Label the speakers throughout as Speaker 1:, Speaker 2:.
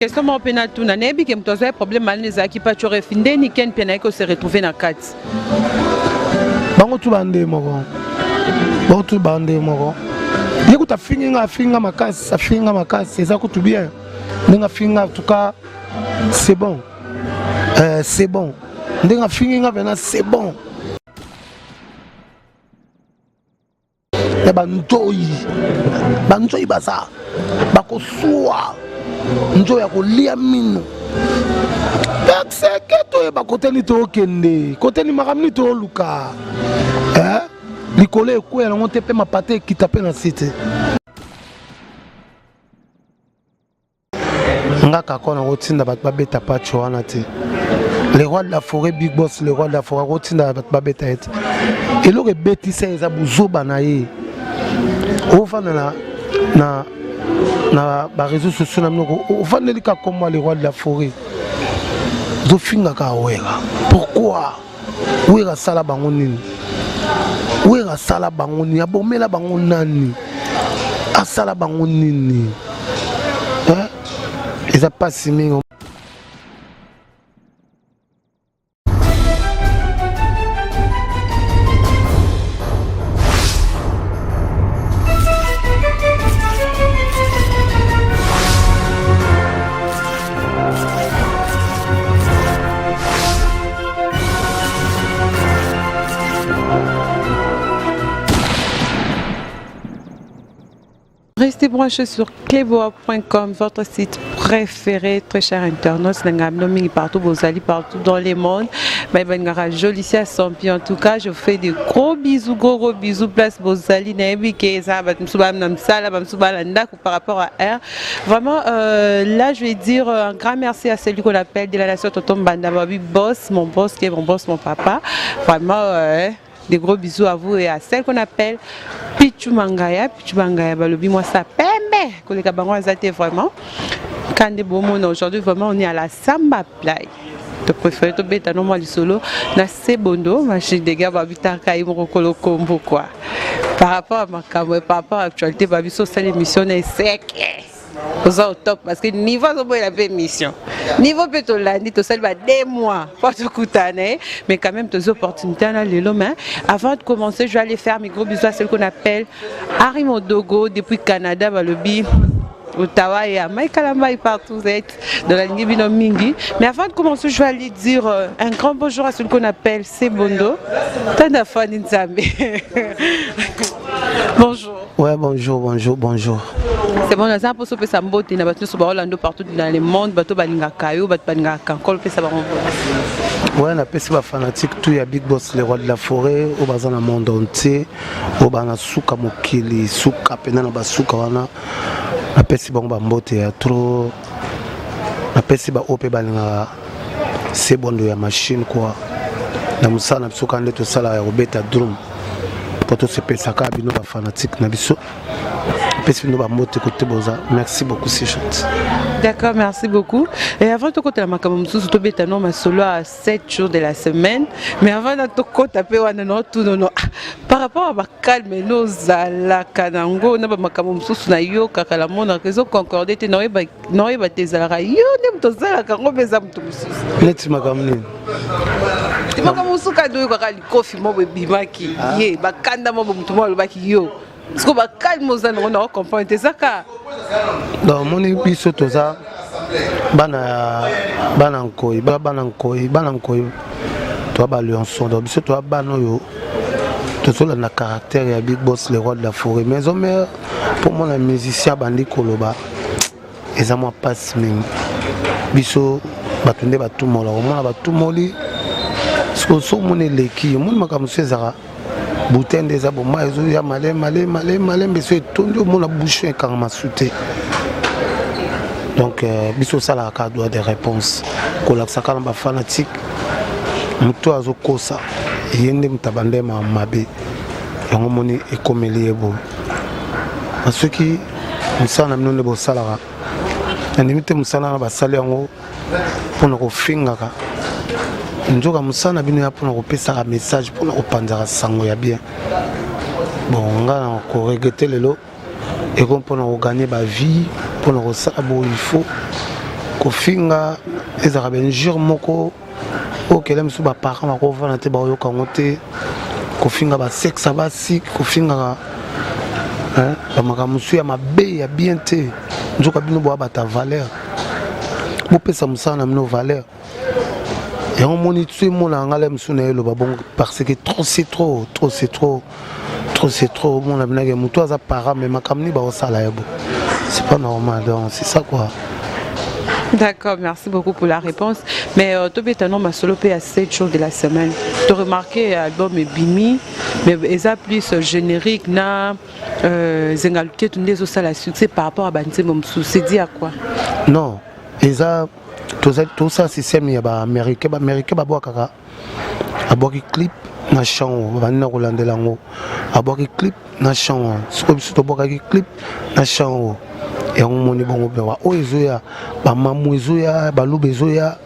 Speaker 1: Question mon pénal tout nané bi kem tozo problème mal les qui pas tu refindé ni ken pénal ko se retrouver na 4.
Speaker 2: Bango tu bande moko. Bango tu bande moko. Yeko ta finga makasi, ça finga makasi, c'est ça que tu bien. Ndenga finga en tout cas c'est bon. C'est bon. Ndenga finga bena c'est bon. Banzoi baza bakosuwa njo ya kolia mino pexeke to eba kote ni to okende kote ni makamni to oluka likolo ekwe yango te mpe mapate ekita mpe na site nga kako na kotinda bato babeta pacho wana te le roi de la forêt Big Boss le roi de la forêt kotinda bato babeta ete eloko ebetisa eza buzoba na ye ofana na ba réseaux sociaux na mnoko ofana lika comme le roi de la forêt zo finga ka wera pourquoi wera sala bango nini wera sala bango nini abomela bango nani asala bango nini eza pas simingo.
Speaker 1: Restez branchés sur cléboa.com, votre site préféré, très cher internaute. Partout, vous allez partout dans le monde. Mais joli à son pied. En tout cas, je vous fais des gros bisous, gros bisous. Place Bozali, par rapport à R. Vraiment, là, je vais dire un grand merci à celui qu'on appelle de la nation Tonton Bandababi, boss, mon boss, qui est mon boss, mon papa. Vraiment, des gros bisous à vous et à celle qu'on appelle Pichu Mangaya, balobi moi ça pembe, que les cabarons étaient vraiment. Quand des beaux mots aujourd'hui, vraiment on est à la Samba Play. Tu préfères te bêta non moi le solo, na Sebondo, machine des gars babita kaï mon colo combo quoi. Par rapport à ma caméra, par rapport à l'actualité, babi sur cette émission est sec. Vous au top parce que niveau de la émission niveau peut lundi tout ça va 2 mois pas tout coûter mais quand même des opportunités là les mains avant de commencer je vais aller faire mes gros bisous à celle qu'on appelle Arimo Dogo depuis Canada le bi Ottawa et à Maïkalamba partout vous êtes dans la ligne Bino Mingi mais avant de commencer je vais aller dire un grand bonjour à celui qu'on appelle Sebondo Tanda Fani Nzambe. Bonjour.
Speaker 2: Ouais, bonjour.
Speaker 1: C'est bon, ça pour sauver sa beauté, na batu sur Orlando partout dans le monde, batu balinga kayo, batu balinga kankol, pe ça va renvoyer.
Speaker 2: Ouais, na pesi ba fanatique tout ya Big Boss le roi de la forêt, au bazana monde entier, au bana suka mokili, suka pena na basuka wana. Na pesi bon ba mbote ya trop. Na pesi ba ope balinga Sebondo ya machine quoi. Na musana bisuka ndeto sala ya obeta drum. Poto se pesa ka bino ba fanatique na biso. Merci beaucoup, c'est gentil.
Speaker 1: D'accord, merci beaucoup. Et avant de côté la makamou surtout bétano ma solo à 7 jours de la semaine. Mais avant de côté taper non. Par rapport à ma calme nos ala kanango na ba makamou surtout na yo kaka la monde réseau concordé te noé ba tes ala yo nem to zala kango beza mtu mususu.
Speaker 2: Leti makamni.
Speaker 1: Ti makamou surtout ka do kaka li kofi mo be bimaki. Ye ba kanda mo mtu mo baki yo. Parce que calme on a compris ça car
Speaker 2: dans mon épice toza banankoi toi ba lionçon donc biso toi banoyo tout na caractère ya Big Boss le roi de la forêt mais pour moi les musiciens bandi koloba et moi passe même biso batunde batumola on batumoli ce que so mon leki mon makamuso ezara bouteille des abomma ils ont malé mais tout le monde a bouché quand m'a sauté donc biso sala ka doit des réponses ko la saka ba fanatique muto azokosa yende mutabande ma mabe yango moni ekomeli ebo parce que musana mnone bo sala ka ndimite musana ba sala yango pour ko fingaka njoka musana bino ya pour kopesa un message pour kopanza sango ya bien bon nga na ko regretter lelo et qu'on pour gagner ba vie pour ça bon il faut kofinga ezaka benjure moko okele msu baparent bakovanda te baoyokango te kofinga basexe basi kofinga bamakambo mosusu ya mabe ya bien te nzoka bino boya bata valeur bopesa mosala na bino valeur yango moni tu emona ngala mosusu na eloba bongo parce que trop c'est trop mona binake moto aza parent mais makambo ni baosala ye bo c'est pas normal donc c'est ça quoi.
Speaker 1: D'accord, merci beaucoup pour la réponse. Mais tu as un solo à 7 jours de la semaine. Tu as remarqué l'album est bimi, mais ils ont plus générique, na zengalité, tu n'es pas la succès par rapport à Banté Momsou. C'est dit à quoi?
Speaker 2: Non, ils ont tout ça, c'est ça, mais américain, bah kaka, aboki clip na chant, vanina rolande lango, aboki clip na chant, surtout aboki clip na chant. Et on moni bongo bewa o ezoya ba mamu ezoya ba lube ezoya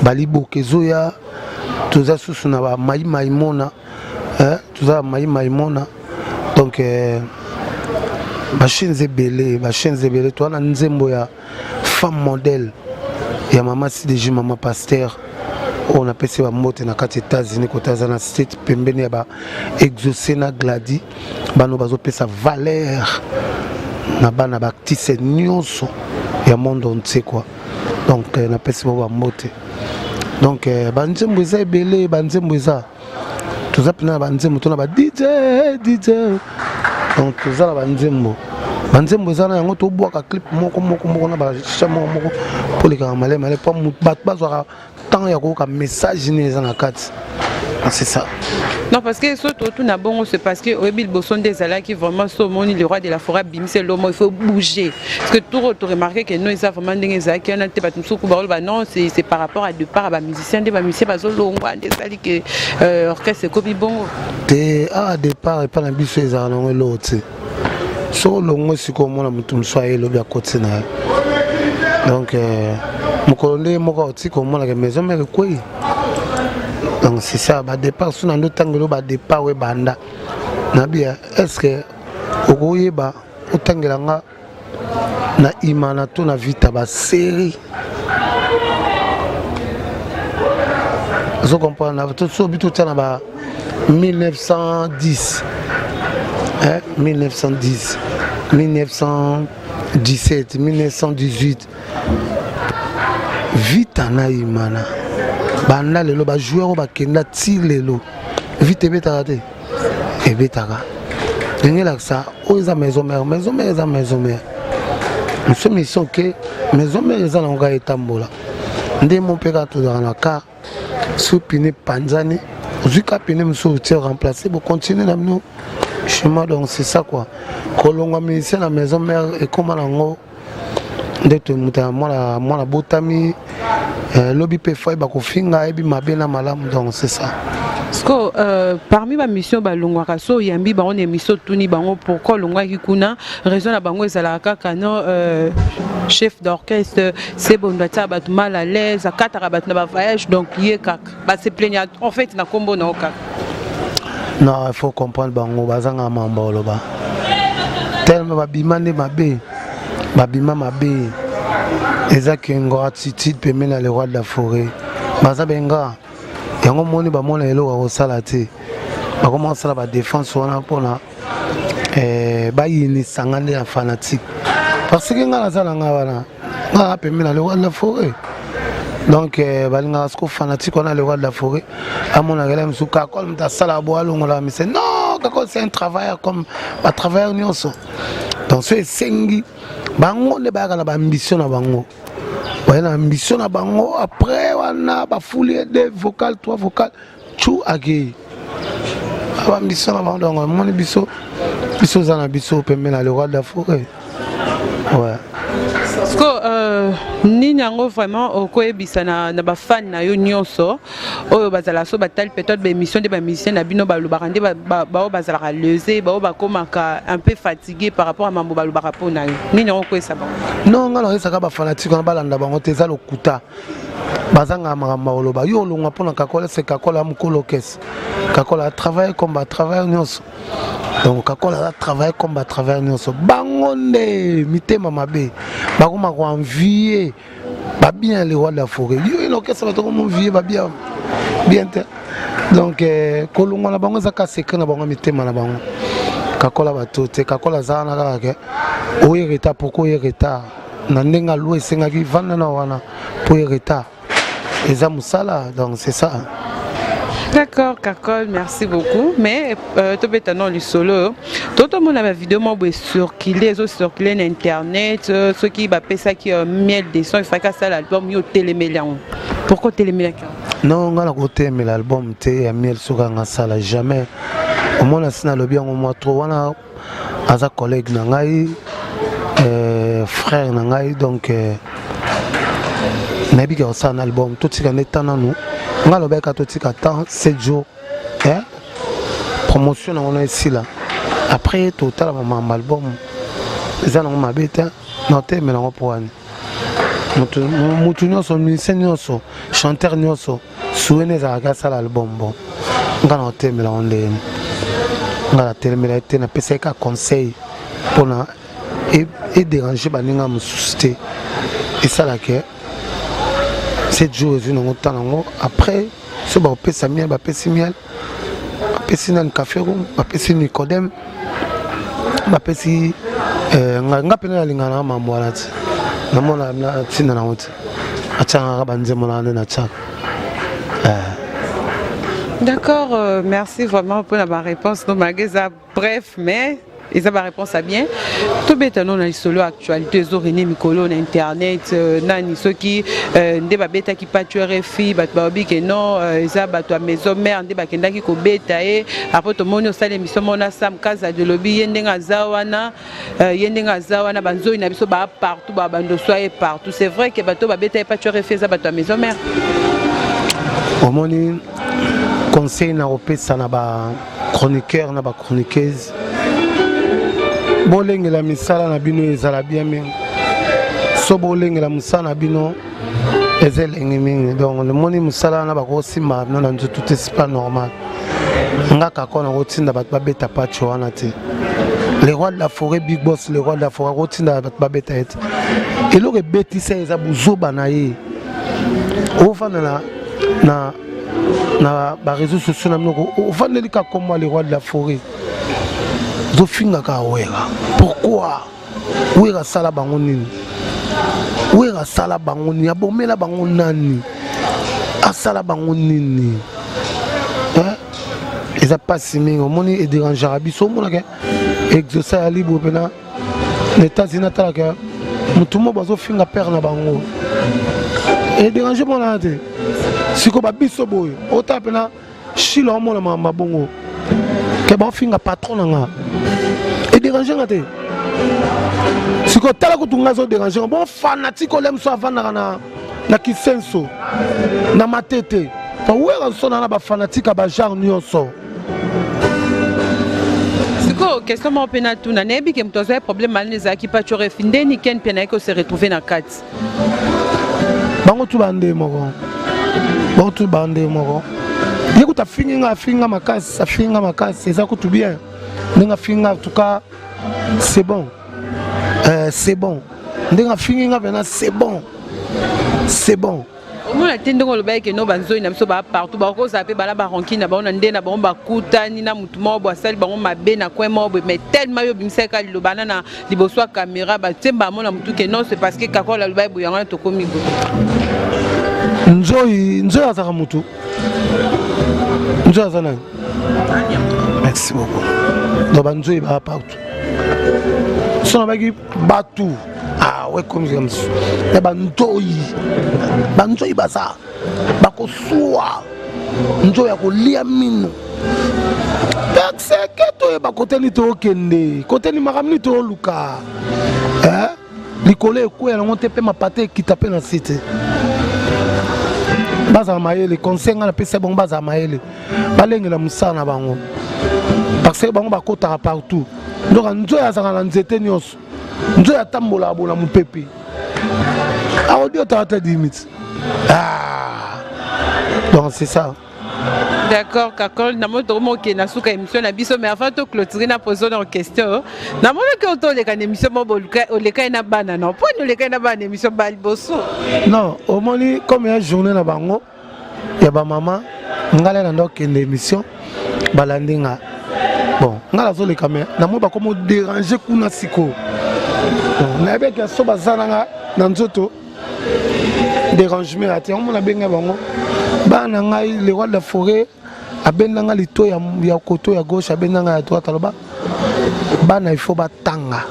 Speaker 2: ba liboke ezoya toza susu na ba mai maimona toza mai maimona donc ba chaînes ebele to na nzembo ya femme modèle ya mama CDG mama pasteur on appelle ça moto na kati États-Unis kota za na state pembeni ya ba exaucer na gladi bano bazo pesa valeur na bana bactise nyonso ya monde entier quoi donc na pesi bo bamote donc banzembo eza ebele banzembo eza toza pena banzembo tona ba DJ donc toza na banzembo eza na yango tobwaka clip moko na ba chamo moko polika malema pa bat bazwaka tant ya ko ka message ni eza na kati. C'est ça.
Speaker 1: Non, parce que tout n'a bon, c'est parce que Oebil Bosson des Ala qui vraiment saumoni le roi de la forêt, bim, c'est l'homme, il faut bouger. Parce que tout remarqué que nous, ils savent vraiment des Ala qui ont été battus sous Koubarol, non, c'est par rapport à deux parts, à musiciens, des musiciens, des Ala qui orchestre, c'est comme bon.
Speaker 2: Ah, départ, et pas la bise, ils ont l'autre. So, l'homme, c'est comme on a mis soit le bien côté. Donc, mon colonel, mon gars, c'est comme on a la maison, mais quoi? Donc c'est ça, bah départ sur notre angle, bah départ ouais banda. Nabia, est-ce que au goye bah autant que l'anga na imana to na vita bah série. Vous comprenez? Na tout ça bitu tana bah 1910, 1910, 1917, 1918. Vita na imana. Banda lelo ba joueur ba kenda ti lelo vite betaka te e betaka ngela ça oza maison mère nous sommes mission que maison mère eza na nga etambola nde mon père to dans la car soupine panzani ozuka pine muso te remplacer pour continuer na nous chemin donc c'est ça quoi kolonga ministère la maison mère et comment nango ndete muta mwana botami lobby pe foi ba kofinga ebi mabena malamu donc c'est ça.
Speaker 1: Parce que parmi ma mission balongwa kaso yambi ba on émission tuni bango pourquoi longwa kikuna raison na bango ezala kaka no chef d'orchestre c'est bon bata bat mal à l'aise à katara bat na ba voyage donc yé kak ba se plaignant en fait na kombo na okak.
Speaker 2: Non, il faut comprendre bango bazanga mambolo ba tellement ba bimane mabe babima mabe ezaki ngo attitude pemena le roi de la forêt baza benga yango moni ba mona eloko ko sala te ba commence la ba défense wana pona ba yini sangane ya fanatique parce que ngala sala ngwana nga pemena le roi de la forêt donc balinga sko fanatique wana le roi de la forêt amona gela msuka comme ta sala boalo ngola mais non kako c'est un travailleur comme ba travailleur nyonso donc c'est sengi bango ne ba kana ba ambition na bango ouais na ambition na bango après wana ba fouler deux vocales trois vocales tout agé ba ambition na bango donc mon biso za biso pemela le roi de la forêt ouais
Speaker 1: parce que ni nyango vraiment okoyebisa na ba fan na yo nyonso oyo bazala so batal peut-être ba émission de ba musicien na bino ba lubarande ba bazala leser ba komaka un peu fatigué par rapport à mambo ba lubara pona ni nyango ko esa ba
Speaker 2: non ngalo esa ka ba fanatique na balanda bango teza lokuta bazanga mama oloba yo longa pona kakola c'est kakola mukolo kesi kakola travaille comme ba travaille nyonso donc kakola travaille comme ba travaille nyonso bangonde mitema mabe bakoma ko envier bien les rois de la forêt. L'orchestre va comme vieux, bien. Bien. Donc, Kolongo na bango zaka secret na bango mitema na bango. Kakola batote, kakola zana kaka. Oye retard pourquoi oye retard? Na ndenga loué sengaki vanda na wana pour oye retard. Eza musala donc c'est ça.
Speaker 1: D'accord, Kakol, merci beaucoup. Mais tu peux t'en aller solo. Tout le monde a ma vidéo, moi, circuler, sur Internet, ceux qui va ça qui miel des sons, il faut que ça l'album, il y a télémélian. Pourquoi télémélian?
Speaker 2: Non, on a côté mais l'album té miel sur un sala jamais. Au moins là, le bien au moins trop, on a un collègue nangai, frère nangai, donc nabi qui a un album, tout ce qu'on est en nous. On a le bec à tout 7 jours. Promotion on a ici là. Après total mon album. Les gens ont ma bête. Noté mais on pour un. Mutunyo son musicien nyoso, chanteur nyoso. Souvenez à gasa l'album bon. On a noté mais on les. On a la télé mais été na PC ka conseil pour na et déranger baninga me susciter. Et ça là que 7 jours après, ce que je fais, miel, je fais miel, je fais un café, je fais Nicodème, je fais
Speaker 1: d'accord, merci vraiment pour ma réponse. Bref, mais ils ont ma réponse à bien. Tout bêta non les solo actualité René Mikolo na internet nani ceux qui ndeba bêta qui pas tuer fille bat babi que non ils a battu à maison mère ndeba kenda qui ko bêta et après tout monde ça l'émission mona sam kaza de lobby yendenga zawana banzo ina biso ba partout ba bando soyez partout c'est vrai que bato ba bêta pas tuer fille ça battu à maison mère
Speaker 2: au moni conseil na opesa na ba chroniqueur na ba chroniqueuse. Bolenge la misala na bino ezala bien mingi. So bolenge la musala na bino ezelenge mingi. Donc le moni musala na bako simba non na tout est pas normal. Ngaka kona rotinda bat babeta pacho wana te. Les rois de la forêt big boss, les rois de la forêt rotinda bat babeta et. Et le beti ça eza buzoba na ye. Ofana na ba réseaux sociaux na mnoko. Ofana lika comme moi les rois de la forêt. Pourquoi? Où est la salle à Bangonini? Où est la salle à Bangonini? A bomé la Bangonani. A salle à Bangonini. Ils n'ont pas simé. Au monde est dérangé. Abisso, mon gars. Exaucé à libre. Les États-Unis, tout le monde va faire la paire na Bango. Et dérangé mon âge. Si vous avez bisso boy, au tape na chilo mon ma bongo. Que bon finga patron nga. Et déranger nga te. Si ko tala ko tunga zo déranger bon fanatique olem so avana na kisenso na matete. Fa wera so na ba fanatique ba genre nyonso.
Speaker 1: Siko question mo pena tuna nebi ke mtozo problème mal les aki pa chore finde ni ken pena ko se retrouver na kat.
Speaker 2: Bango tu bande moko. Bango tu bande moko. Yécoute ta finga ma casse, ça finga ma casse, c'est ça que tout bien. N'enga finga en tout cas, c'est bon. C'est bon. N'enga finga maintenant c'est bon. C'est bon.
Speaker 1: Au moins la tende le bail que no banzo ina so ba partout ba ko zape bala ba ronki na ba on ndé na ba on ba kuta ni na mutu mo bo sel ba on mabe na coin mo mais tellement yo bimseka li lobana na liboso caméra ba temba mo na mutu que non c'est parce que kakola le bail boyanga to komi go.
Speaker 2: Njoy azaka mutu. Merci beaucoup. Donc, Banjoy va partout. Son avec Batou. Ah ouais, comme ça. Et Banjoy baza. Bako soa. Njoy a ko liamino. C'est que toi ba côté ni to kende. Côté ni maramni to luka. Likole ko ya ngonte pe ma pate qui tape na cité. Baza maele conseil na pesa bon baza maele balenge la musana bango parce que bango bakota partout donc nzo ya zanga na nzete nyos nzo ya tambola bona mupepe audio ta 10 minutes donc c'est ça
Speaker 1: D'accord, Kakol, na moto mo ke na suka émission na biso mais avant de clôturer na poser une question. Na mona ke auto le kan émission mo boluka o le kan na bana non. Pour nous le kan na bana émission bal bosso.
Speaker 2: Non, au moins comme une journée na bango, ya ba maman ngala na ndok en émission balandinga. Bon, ngala zo le caméra, na mo ba comme déranger kuna siko. Bon, na be ke so bazana nga na nzoto dérangement ati on a benga bango. Bana ngai le roi de la forêt abendanga lito ya koto ya gauche abendanga ya droite aloba bana il faut batanga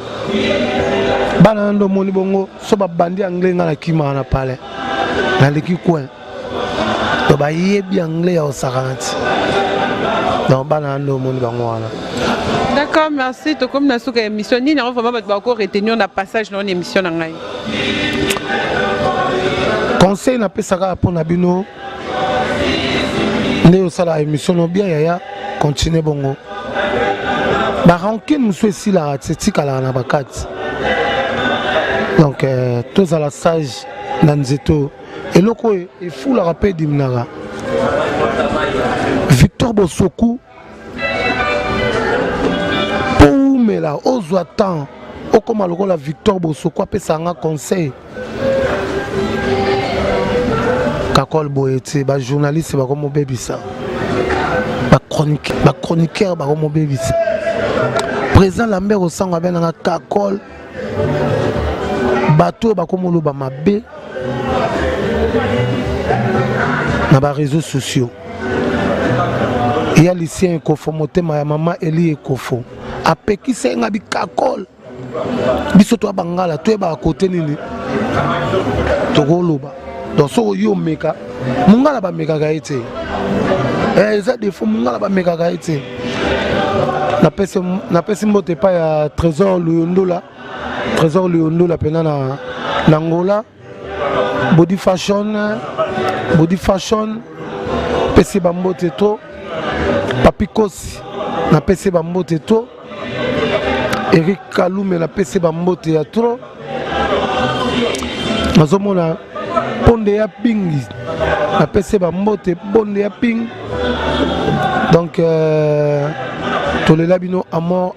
Speaker 2: bana ndo moni bongo so ba bandi anglais nga na kima na pale na leki coin to ba yebi anglais ya osaranti donc bana ndo moni bango wana.
Speaker 1: D'accord, merci. To comme na suka émission ni na vraiment ba ko retenir na passage dans émission na ngai.
Speaker 2: Conseil na pesaka pour na bino Néo sala émission bien yaya continue bongo. Ba rancune nous ici la teti kala na bakati. Donc tous à la sage nanzeto et loko e fou la rappel dimnara. Victor Bosoku pour mela ozwa temps o comme loko la Victor Bosoku apesa nga conseil. Kakol Boyete, ba journaliste ba comme bébisa. Ba chroniqueur ba comme bébisa. Président Lambert au sang ba na Kakol. Bateau ba comme lo ba mabe. Na ba réseaux sociaux. Il y a lycéen Ekofo motema ya maman Eli Ekofo. Apeki senga bi Kakol. Biso to bangala to ba côté nini. Togoloba. Donc so yo meka mungala ba meka gaite ça des fois mungala ba meka gaite na pesi mbote pa ya Trésor Luondo la pena na Angola body fashion pesi ba mbote to Papikosi na pesi ba mbote to Eric Kalume na pesi ba mbote ya trop mazomona Bonde ya ping, la PC ba mbote bonde ya ping. Donc tous les labino amor.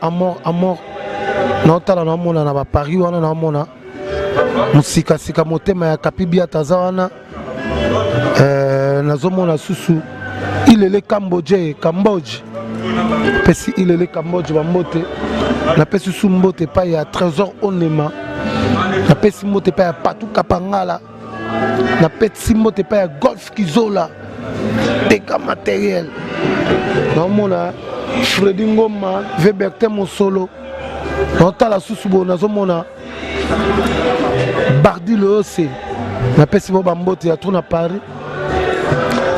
Speaker 2: Na otala na mona na ba Paris wana na mona. Musika sika motema ya Kapibia tazawana. Na zomona susu. Il est le Cambodge. Pesi il est le Cambodge ba mbote. Na pesi su mbote pa ya Trésor Onema. Na pesi mbote pa ya Patou Kapangala. Na petit mote pas ya golf kizola dégâts matériels na mona Freddy Ngoma Webertin Mosolo na tala susubo na zomona Bardi le OC na pesi bo bambote ya na Paris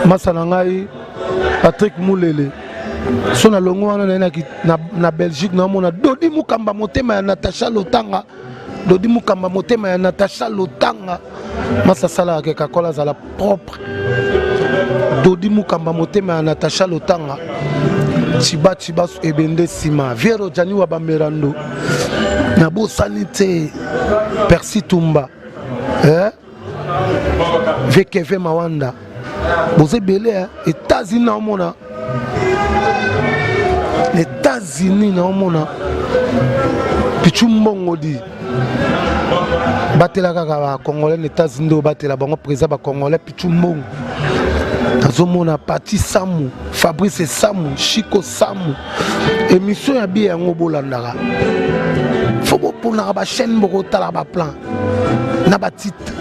Speaker 2: masana ngai Patrick Moulele so na longo wana na Belgique na mona Dodi Mukamba motema ya Natacha Lotanga Masa sala ke Kakola za la propre Dodi Mukamba motema ya Natacha Lotanga Chiba ebende sima Viero Jani wa Bamerando na bo sanité Percy Tumba Vekeve Mawanda Boze belé États-Unis na mona États-Unis na mona Pichumbongo di batela kaka ba Congolais les États-Unis batela bango président ba Congolais Pichumbongo azomona Pati Samu Fabrice Samu Chico Samu émission ya bien yango bolandaka faut pona ba chaîne boko tala ba plan na ba titre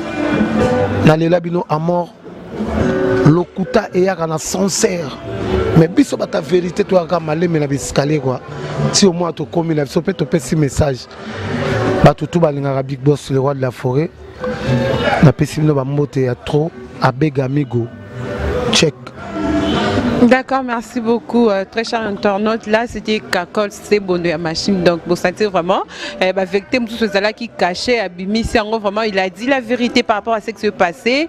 Speaker 2: na lela bino amor lokuta eyaka na sincère mais biso bata vérité to aka maleme na biscalier quoi si au moins to komi na biso peut to pesi message bato tout balingaka Big Boss le roi de la forêt na pesi bino ba mbote ya trop abeg amigo check.
Speaker 1: D'accord, merci beaucoup. Très cher internaute, là c'était Kakol, c'est bon de la machine. Donc, vous sentez vraiment, avec tout ce là qui cachait, Abimi, vraiment, il a dit la vérité par rapport à ce qui s'est passé.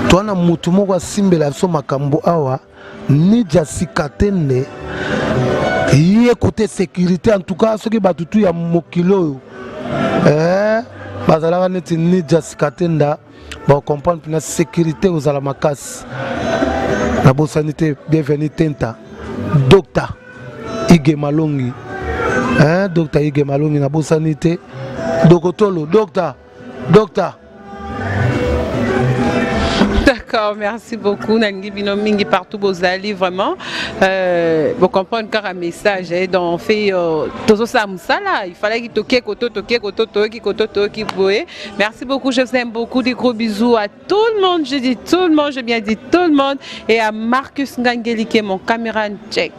Speaker 2: Toi, na mutumo kwa simbe la so makambo awa, ni jasikatende, y côté sécurité, en tout cas, ce qui batutu ya mokilo, bazalaka neti ni jasikatenda, bon comprendre la sécurité aux alamakas. La bonne sanité, bienvenue Tenta. Docteur Ige Malongi. Hein, Docteur Ige Malongi, la bonne sanité. Dokotolo, docteur.
Speaker 1: D'accord, merci beaucoup. Nangi Binomingi partout Bozali, vraiment. Vous comprenez encore un message. Donc, on fait tout ça, là. Il fallait qu'il toque, Merci beaucoup, je vous aime beaucoup. Des gros bisous à tout le monde. Je dis tout le monde, j'ai bien dit tout le monde. Et à Marcus Ngangelike, mon caméra check.